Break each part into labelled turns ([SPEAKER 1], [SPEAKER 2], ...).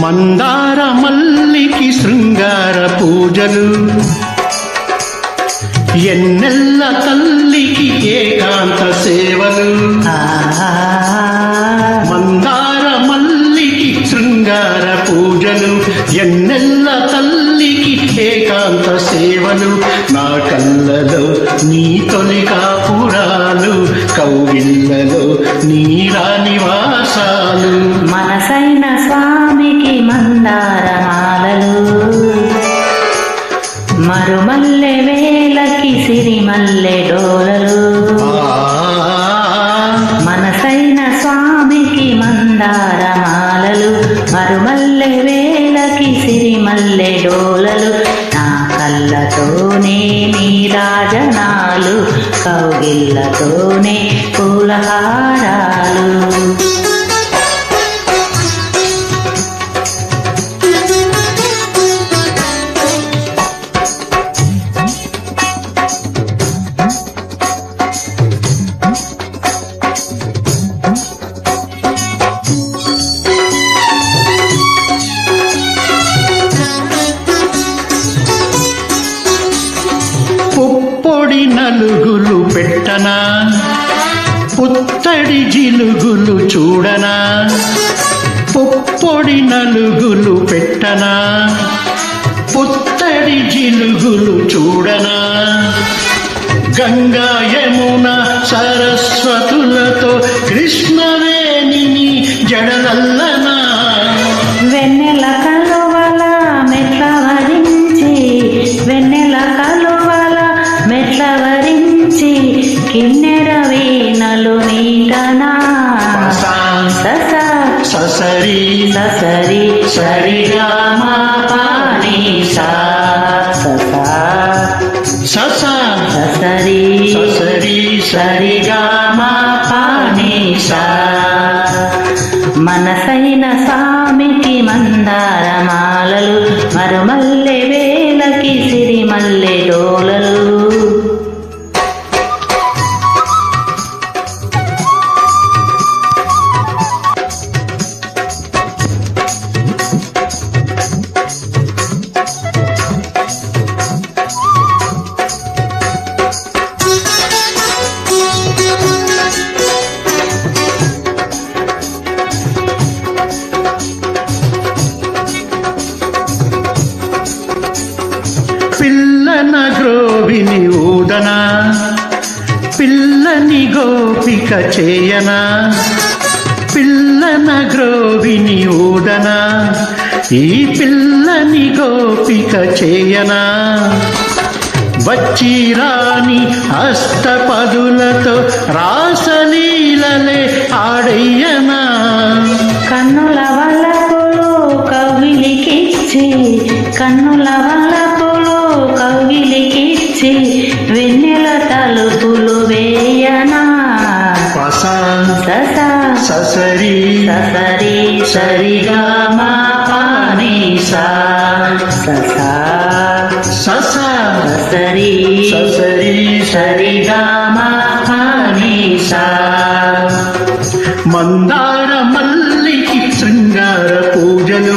[SPEAKER 1] మందార మల్లికి శృంగార పూజలు, ఎన్నెల్ల తల్లికి ఏకాంత సేవలు. మందార మల్లికి శృంగార పూజలు, ఎన్నెల్ల తల్లికి ఏకాంత సేవలు. నా కళ్ళలో నీ తొలి కాపురాలు, కౌగిళ్ళలో నీ రానివాసాలు.
[SPEAKER 2] మనసైన స్వామికి మందార మాలలు, మరుమల్లె వేలకి సిరిమల్లె డోలలు. మనసైన స్వామికి మందార మాలలు, మరుమల్లె వేలకి సిరిమల్లె డోలలు. నా కళ్ళతోనే నీ రాజనాలు, కౌగిళ్ళతోనే పూలహారాలు.
[SPEAKER 1] పుప్పొడి నలుగులు పెట్టనా, పుత్తడి జిలుగులు చూడనా. పుప్పొడి నలుగులు పెట్టనా, పుత్తడి జిలుగులు చూడనా. గంగా యమున సరస్వతులతో కృష్ణవేణిని జడలల్లనా.
[SPEAKER 2] వెన్నెల కలువల మెట్ల వరించి, వెన్నెల కలువల మెట్ల వరించి, కిన్నెర వీణలు నీటనా.
[SPEAKER 1] ససరి
[SPEAKER 2] ససరి సరిగా మా పాని సా ససరి
[SPEAKER 1] ససరి
[SPEAKER 2] సరిగా మా పాని సా. మనసైన స్వామికి మందార మాలలు, మరుమల్లె వేలకి సిరిమల్లె డోలలు.
[SPEAKER 1] పిల్లన గ్రోవిని ఊదనా, పిల్లని గోపిక చేయనా. పిల్లన గ్రోవిని ఊదనా, ఈ పిల్లని గోపిక చేయనా. వచ్చి రాని హస్తపదులతో రాసలీలలే ఆడయ్యనా.
[SPEAKER 2] కన్నుల వలపులు కవిలికిచ్చి, కన్నుల వలపులు కవిలికిచ్చి, వెన్నెల తలుపులు వేయనా.
[SPEAKER 1] ససరి
[SPEAKER 2] ససరి సరిగా మా పాని సా ససరి
[SPEAKER 1] ససరి
[SPEAKER 2] సరిగా మా పాని సా.
[SPEAKER 1] మందార మల్లికి శృంగార పూజలు,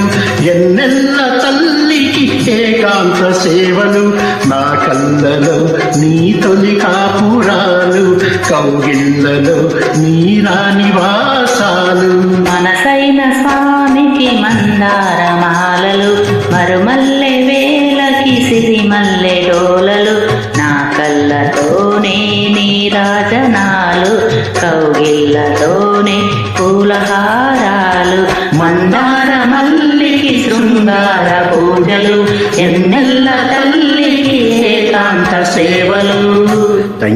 [SPEAKER 1] ఎన్నెల్ల తల్లికి ఏకాంత సేవలు. నా కళ్ళలో నీ తొలి కాపురాలు, కౌగిళ్ళలో నీ రానివాసాలు.
[SPEAKER 2] మనసైన స్వామికి మందార మాలలు, మరుమల్లె వేలకి సిరిమల్లె డోలలు. నా కళ్ళతోనే నీ రాజనాలు, కౌగిళ్ళతోనే పూలహారాలు. మందార మల్లికి శృంగార పూజలు, ఎన్నెల్ల తల్లికి ఏకాంత సేవలు.